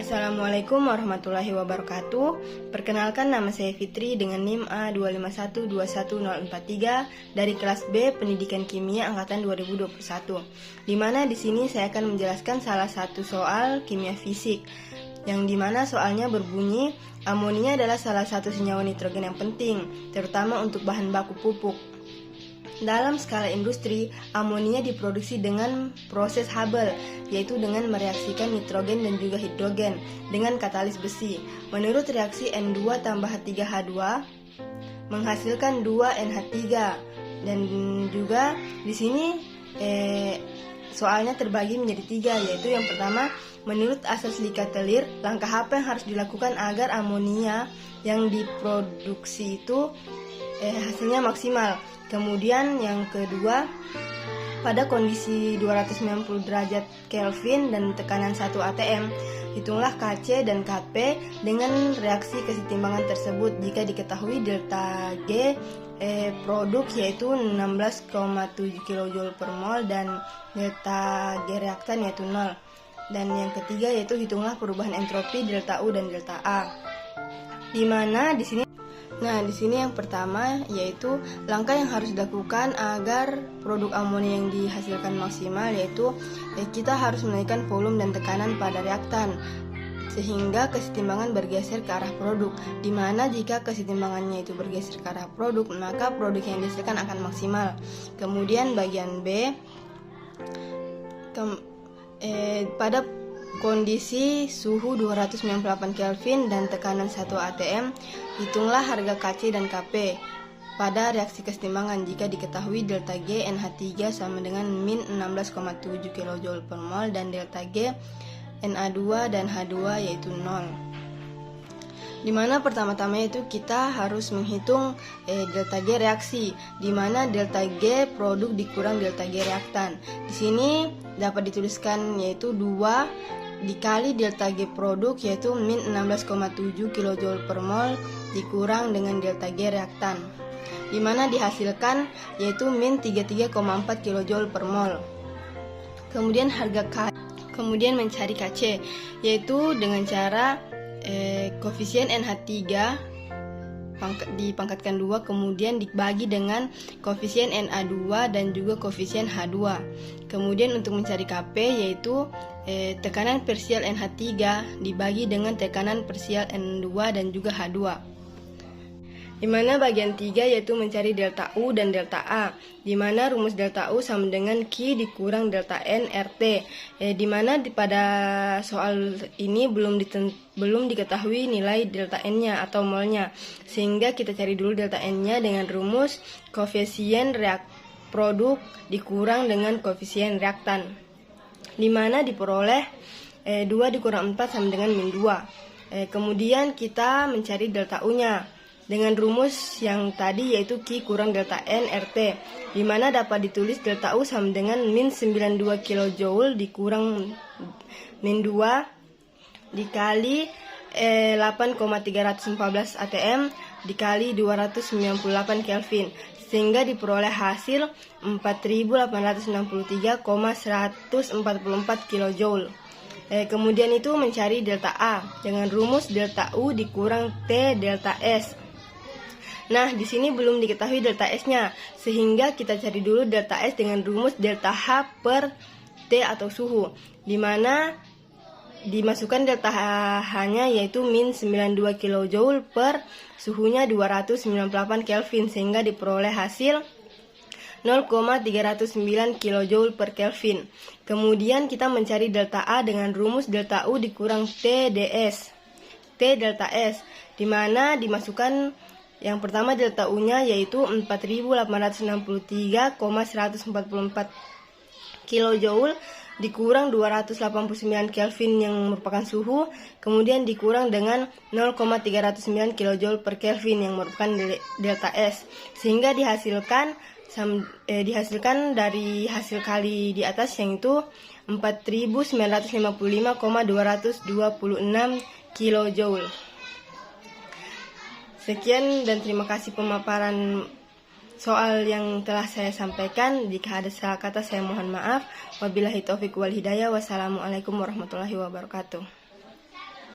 Assalamualaikum warahmatullahi wabarakatuh. Perkenalkan, nama saya Fitri dengan NIM A251211043 dari kelas B Pendidikan Kimia angkatan 2021. Di mana di sini saya akan menjelaskan salah satu soal kimia fisik, yang dimana soalnya berbunyi amonia adalah salah satu senyawa nitrogen yang penting, terutama untuk bahan baku pupuk. Dalam skala industri, amonia diproduksi dengan proses Haber, yaitu dengan mereaksikan nitrogen dan juga hidrogen dengan katalis besi. Menurut reaksi N2 tambah 3H2 menghasilkan 2NH3, dan juga di sini soalnya terbagi menjadi 3, yaitu yang pertama, menurut asas Likatelir, langkah apa yang harus dilakukan agar amonia yang diproduksi itu hasilnya maksimal. Kemudian yang kedua, pada kondisi 290 derajat Kelvin dan tekanan 1 atm, hitunglah Kc dan Kp dengan reaksi kesetimbangan tersebut jika diketahui delta G produk yaitu 16,7 kJ per mol dan delta G reaktan yaitu 0. Dan yang ketiga yaitu hitunglah perubahan entropi delta U dan delta A. Di sini yang pertama yaitu langkah yang harus dilakukan agar produk amonia yang dihasilkan maksimal, yaitu kita harus menaikkan volume dan tekanan pada reaktan sehingga kesetimbangan bergeser ke arah produk, di mana jika kesetimbangannya itu bergeser ke arah produk, maka produk yang dihasilkan akan maksimal. Kemudian bagian B, pada kondisi suhu 298 Kelvin dan tekanan 1 atm, hitunglah harga Kc dan Kp pada reaksi kesetimbangan jika diketahui delta G NH3 sama dengan min 16,7 kJ per mol dan delta G Na2 dan H2 yaitu 0. Dimana pertama-tama itu kita harus menghitung delta G reaksi, dimana delta G produk dikurang delta G reaktan. Di sini dapat dituliskan yaitu 2 dikali delta G produk yaitu min 16,7 kJ per mol dikurang dengan delta G reaktan, dimana dihasilkan yaitu min 33,4 kJ per mol. Kemudian kemudian mencari Kc, yaitu dengan cara koefisien NH3 dipangkatkan 2, kemudian dibagi dengan koefisien Na2 dan juga koefisien H2. Kemudian untuk mencari Kp yaitu tekanan parsial NH3 dibagi dengan tekanan parsial N2 dan juga H2. Dimana bagian 3 yaitu mencari delta U dan delta A, dimana rumus delta U sama dengan Q dikurang delta N RT, dimana pada soal ini belum diketahui nilai delta N-nya atau molnya, sehingga kita cari dulu delta N-nya dengan rumus koefisien produk dikurang dengan koefisien reaktan, dimana diperoleh 2 dikurang 4 sama dengan min 2. Kemudian kita mencari delta U-nya dengan rumus yang tadi yaitu Q kurang delta N RT, dimana dapat ditulis delta U sama dengan min 92 kJ dikurang min 2 dikali 8,314 atm dikali 298 Kelvin, sehingga diperoleh hasil 4863,144 kJ. Kemudian itu mencari delta A dengan rumus delta U dikurang T delta S. Nah, di sini belum diketahui delta S-nya, sehingga kita cari dulu delta S dengan rumus delta H per T atau suhu, di mana dimasukkan delta H-nya yaitu min 92 kJ per suhunya 298 Kelvin, sehingga diperoleh hasil 0,309 kJ per Kelvin. Kemudian kita mencari delta A dengan rumus delta U dikurang T ds, T delta S, di mana dimasukkan yang pertama delta U-nya yaitu 4863,144 kJ dikurang 289 Kelvin yang merupakan suhu, kemudian dikurang dengan 0,309 kJ per Kelvin yang merupakan delta S, sehingga dihasilkan dari hasil kali di atas yang itu 4955,226 kJ. Sekian dan terima kasih pemaparan soal yang telah saya sampaikan. Jika ada salah kata saya mohon maaf. Wabillahi taufiq wal hidayah. Wassalamualaikum warahmatullahi wabarakatuh.